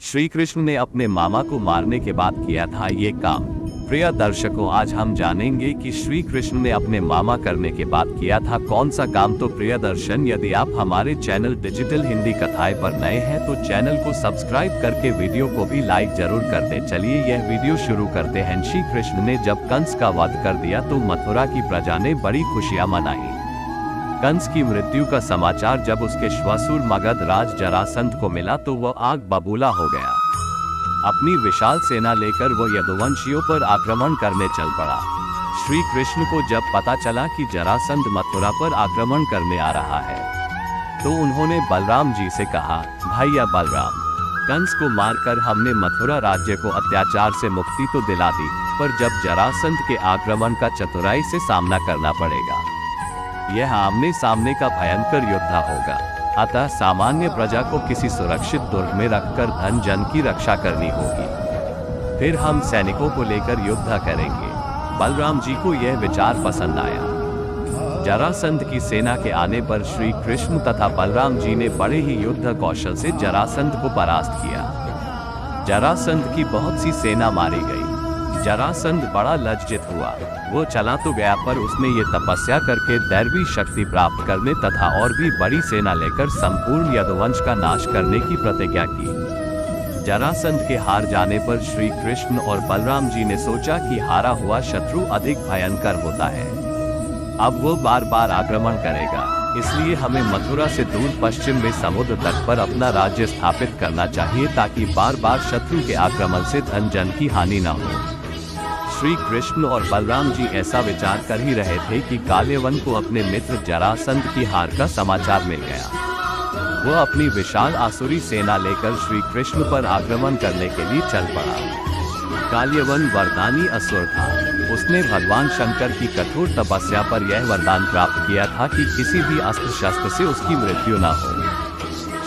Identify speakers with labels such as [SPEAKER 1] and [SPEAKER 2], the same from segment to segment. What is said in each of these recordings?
[SPEAKER 1] श्री कृष्ण ने अपने मामा को मारने के बाद किया था ये काम। प्रिय दर्शकों, आज हम जानेंगे कि श्री कृष्ण ने अपने मामा करने के बाद किया था कौन सा काम। तो प्रिय दर्शन, यदि आप हमारे चैनल डिजिटल हिंदी कथाएं पर नए हैं तो चैनल को सब्सक्राइब करके वीडियो को भी लाइक जरूर कर दें। चलिए यह वीडियो शुरू करते हैं। श्री कृष्ण ने जब कंस का वध कर दिया तो मथुरा की प्रजा ने बड़ी खुशियां मनाई। कंस की मृत्यु का समाचार जब उसके श्वासुर मगध राज जरासंध को मिला तो वह आग बबूला हो गया। अपनी विशाल सेना लेकर वो यदुवंशियों पर आक्रमण करने चल पड़ा। श्री कृष्ण को जब पता चला कि जरासंध मथुरा पर आक्रमण करने आ रहा है तो उन्होंने बलराम जी से कहा, भैया बलराम, कंस को मारकर हमने मथुरा राज्य को अत्याचार से मुक्ति तो दिला दी, पर जब जरासंध के आक्रमण का चतुराई से सामना करना पड़ेगा। यह आमने सामने का भयंकर युद्ध होगा। अतः सामान्य प्रजा को किसी सुरक्षित दुर्ग में रखकर धन जन की रक्षा करनी होगी। फिर हम सैनिकों को लेकर युद्ध करेंगे। बलराम जी को यह विचार पसंद आया। जरासंध की सेना के आने पर श्री कृष्ण तथा बलराम जी ने बड़े ही युद्ध कौशल से जरासंध को परास्त किया। जरासंध की बहुत सी सेना मारी गई। जरासंध बड़ा लज्जित हुआ। वो चला तो गया, पर उसने ये तपस्या करके दैवी शक्ति प्राप्त करने तथा और भी बड़ी सेना लेकर संपूर्ण यदुवंश का नाश करने की प्रतिज्ञा की। जरासंध के हार जाने पर श्री कृष्ण और बलराम जी ने सोचा कि हारा हुआ शत्रु अधिक भयंकर होता है। अब वो बार बार आक्रमण करेगा, इसलिए हमें मथुरा से दूर पश्चिम में समुद्र तट पर अपना राज्य स्थापित करना चाहिए ताकि बार बार शत्रु के आक्रमण से धन जन की हानि न हो। श्री कृष्ण और बलराम जी ऐसा विचार कर ही रहे थे कि काल्यवन को अपने मित्र जरासंध की हार का समाचार मिल गया। वह अपनी विशाल आसुरी सेना लेकर श्री कृष्ण पर आक्रमण करने के लिए चल पड़ा। काल्यवन वरदानी असुर था। उसने भगवान शंकर की कठोर तपस्या पर यह वरदान प्राप्त किया था कि किसी भी अस्त्र शस्त्र से उसकी मृत्यु न हो।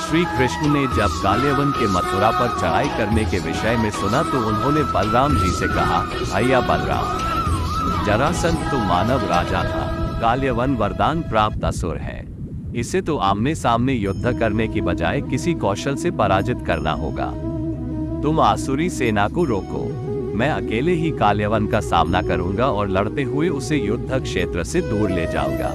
[SPEAKER 1] श्री कृष्ण ने जब काल्यवन के मथुरा पर चढ़ाई करने के विषय में सुना तो उन्होंने बलराम जी से कहा, भैया बलराम, जरासंध तो मानव राजा था, काल्यवन वरदान प्राप्त असुर है। इसे तो आमने सामने युद्ध करने की बजाय किसी कौशल से पराजित करना होगा। तुम आसुरी सेना को रोको, मैं अकेले ही काल्यवन का सामना करूंगा और लड़ते हुए उसे युद्ध क्षेत्र से दूर ले जाऊंगा।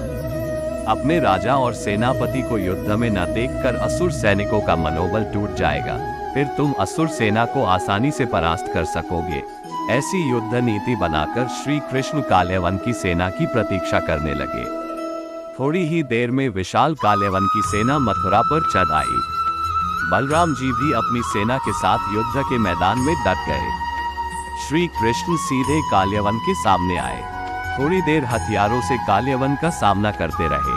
[SPEAKER 1] अपने राजा और सेनापति को युद्ध में न देखकर असुर सैनिकों का मनोबल टूट जाएगा। फिर तुम असुर सेना को आसानी से परास्त कर सकोगे। ऐसी युद्ध नीति बनाकर श्री कृष्ण काल्यवन की सेना की प्रतीक्षा करने लगे। थोड़ी ही देर में विशाल काल्यवन की सेना मथुरा पर चढ़ आई। बलराम जी भी अपनी सेना के साथ युद्ध के मैदान में डट गए। श्री कृष्ण सीधे काल्यवन के सामने आए। थोड़ी देर हथियारों से काल्यवन का सामना करते रहे।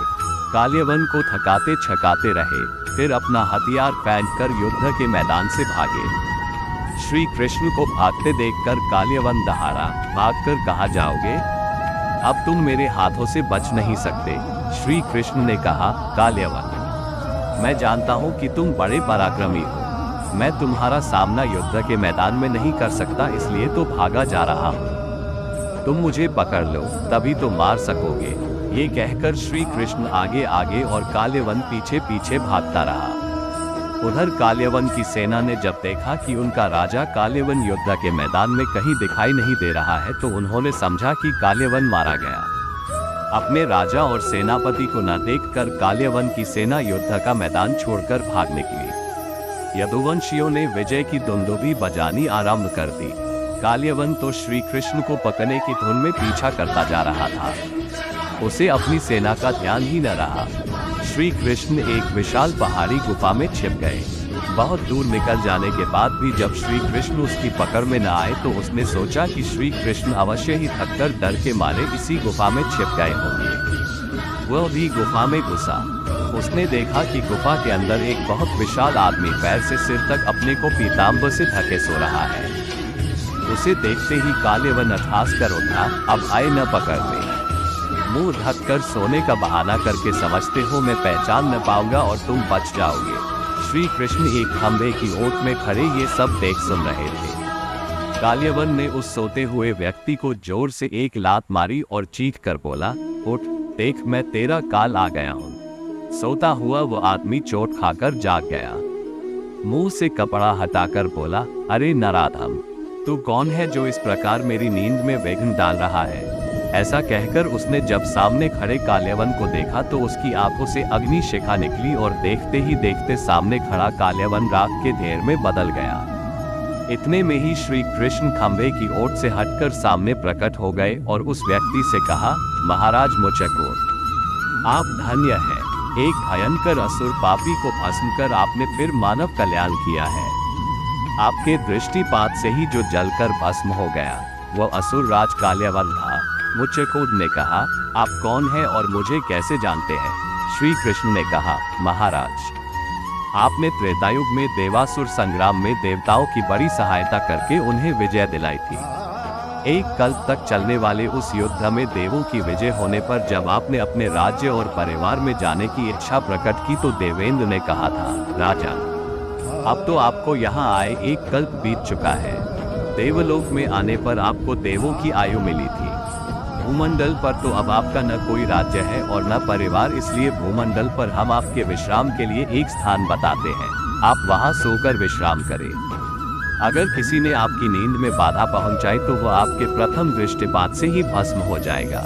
[SPEAKER 1] काल्यवन को थकाते छकाते रहे, फिर अपना हथियार फेंककर युद्ध के मैदान से भागे। श्री कृष्ण को भागते देखकर काल्यवन दहाड़ा, भागकर कहाँ जाओगे? अब तुम मेरे हाथों से बच नहीं सकते। श्री कृष्ण ने कहा, काल्यवन, मैं जानता हूँ कि तुम बड़े पराक्रमी हो। मैं तुम्हारा सामना युद्ध के मैदान में नहीं कर सकता, इसलिए तो भागा जा रहा हूँ। तुम मुझे पकड़ लो, तभी तो मार सकोगे। ये कहकर श्री कृष्ण आगे आगे और काल्यवन पीछे पीछे भागता रहा। उधर काल्यवन की सेना ने जब देखा कि उनका राजा काल्यवन युद्ध के मैदान में कहीं दिखाई नहीं दे रहा है तो उन्होंने समझा कि काल्यवन मारा गया। अपने राजा और सेनापति को न देखकर काल्यवन की सेना युद्ध का मैदान छोड़कर भाग निकली। यदुवंशियों ने विजय की दुंदुभी बजानी आरंभ कर दी। काल्यवन तो श्री कृष्ण को पकड़ने की धुन में पीछा करता जा रहा था। उसे अपनी सेना का ध्यान ही न रहा। श्री कृष्ण एक विशाल पहाड़ी गुफा में छिप गए। बहुत दूर निकल जाने के बाद भी जब श्री कृष्ण उसकी पकड़ में न आए तो उसने सोचा कि श्री कृष्ण अवश्य ही थककर डर के मारे इसी गुफा में छिप गए होंगे। वह भी गुफा में घुसा। उसने देखा कि गुफा के अंदर एक बहुत विशाल आदमी पैर से सिर तक अपने को पीताम्बर से ढके सो रहा है। उसे देखते ही काल्यवन अट्ठास कर उठा, अब आए न पकड़ने। मुंह ढककर सोने का बहाना करके समझते हो मैं पहचान न पाऊंगा और तुम बच जाओगे। श्री कृष्ण एक खंभे की ओट में खड़े ये सब देख सुन रहे थे। काल्यवन ने उस सोते हुए व्यक्ति को जोर से एक लात मारी और चीख कर बोला, उठ, देख मैं तेरा काल आ गया हूँ। सोता हुआ वो आदमी चोट खाकर जाग गया। मुंह से कपड़ा हटाकर बोला, अरे नराधम, तू कौन है जो इस प्रकार मेरी नींद में विघ्न डाल रहा है। ऐसा कहकर उसने जब सामने खड़े काल्यावन को देखा तो उसकी आंखों से अग्नि शिखा निकली और देखते ही देखते सामने खड़ा काल्यावन राख के ढेर में बदल गया। इतने में ही श्री कृष्ण खंभे की ओट से हटकर सामने प्रकट हो गए और उस व्यक्ति से कहा, महाराज मुचकोट, आप धन्य हैं। एक भयंकर असुर पापी को भस्म कर आपने फिर मानव कल्याण किया है। आपके दृष्टिपात से ही जो जलकर भस्म हो गया वह असुर राज काल्यावन था। मुचकोट ने कहा, आप कौन हैं और मुझे कैसे जानते हैं। श्री कृष्ण ने कहा, महाराज, आपने त्रेतायुग में देवासुर संग्राम में देवताओं की बड़ी सहायता करके उन्हें विजय दिलाई थी। एक कल्प तक चलने वाले उस युद्ध में देवों की विजय होने पर जब आपने अपने राज्य और परिवार में जाने की इच्छा प्रकट की तो देवेंद्र ने कहा था, राजन, अब तो आपको यहाँ आए एक कल्प बीत चुका है। देवलोक में आने पर आपको देवों की आयु मिली थी। भूमंडल पर तो अब आपका न कोई राज्य है और न परिवार, इसलिए भूमंडल पर हम आपके विश्राम के लिए एक स्थान बताते हैं। आप वहां सोकर विश्राम करें। अगर किसी ने आपकी नींद में बाधा पहुंचाई तो वह आपके प्रथम दृष्टिपात से ही भस्म हो जाएगा।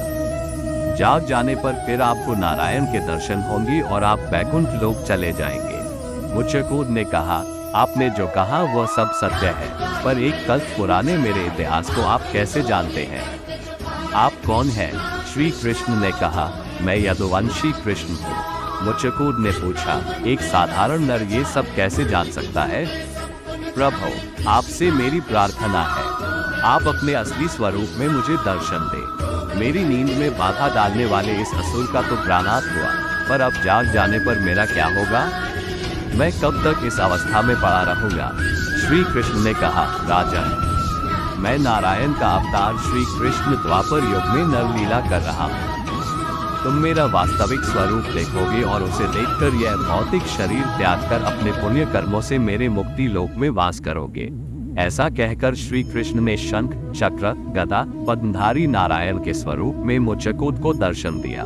[SPEAKER 1] जाग जाने पर फिर आपको नारायण के दर्शन होंगे और आप बैकुंठ लोक चले जाएंगे। मुचकोट ने कहा, आपने जो कहा वह सब सत्य है, पर एक कल्प पुराने मेरे इतिहास को आप कैसे जानते हैं। आप कौन हैं? श्री कृष्ण ने कहा, मैं यदुवंशी कृष्ण हूँ। मुचकोट ने पूछा, एक साधारण नर ये सब कैसे जान सकता है। प्रभु, आपसे मेरी प्रार्थना है, आप अपने असली स्वरूप में मुझे दर्शन दें। मेरी नींद में बाधा डालने वाले इस असुर का तो प्राणात हुआ, पर अब जाग जाने पर मेरा क्या होगा। मैं कब तक इस अवस्था में पड़ा रहूंगा। श्री कृष्ण ने कहा, राजन, मैं नारायण का अवतार श्री कृष्ण द्वापर युग में नरलीला कर रहा हूँ। तुम मेरा वास्तविक स्वरूप देखोगे और उसे देखकर यह भौतिक शरीर त्याग कर अपने पुण्य कर्मों से मेरे मुक्ति लोक में वास करोगे। ऐसा कहकर श्री कृष्ण ने शंख, चक्र, गदा, पद्मधारी नारायण के स्वरूप में मुचकोट को दर्शन दिया।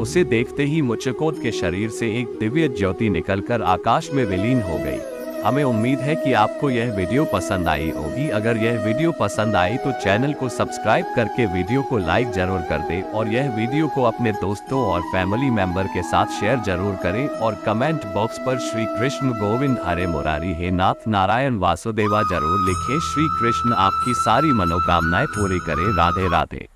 [SPEAKER 1] उसे देखते ही मुचकोट के शरीर से एक दिव्य ज्योति निकलकर आकाश में विलीन हो गई। हमें उम्मीद है कि आपको यह वीडियो पसंद आई होगी। अगर यह वीडियो पसंद आई तो चैनल को सब्सक्राइब करके वीडियो को लाइक जरूर कर दें और यह वीडियो को अपने दोस्तों और फैमिली मेंबर के साथ शेयर जरूर करें और कमेंट बॉक्स पर श्री कृष्ण गोविंद हरे मुरारी हे नाथ नारायण वासुदेवा जरूर लिखें। श्री कृष्ण आपकी सारी मनोकामनाएं पूरी करें। राधे राधे।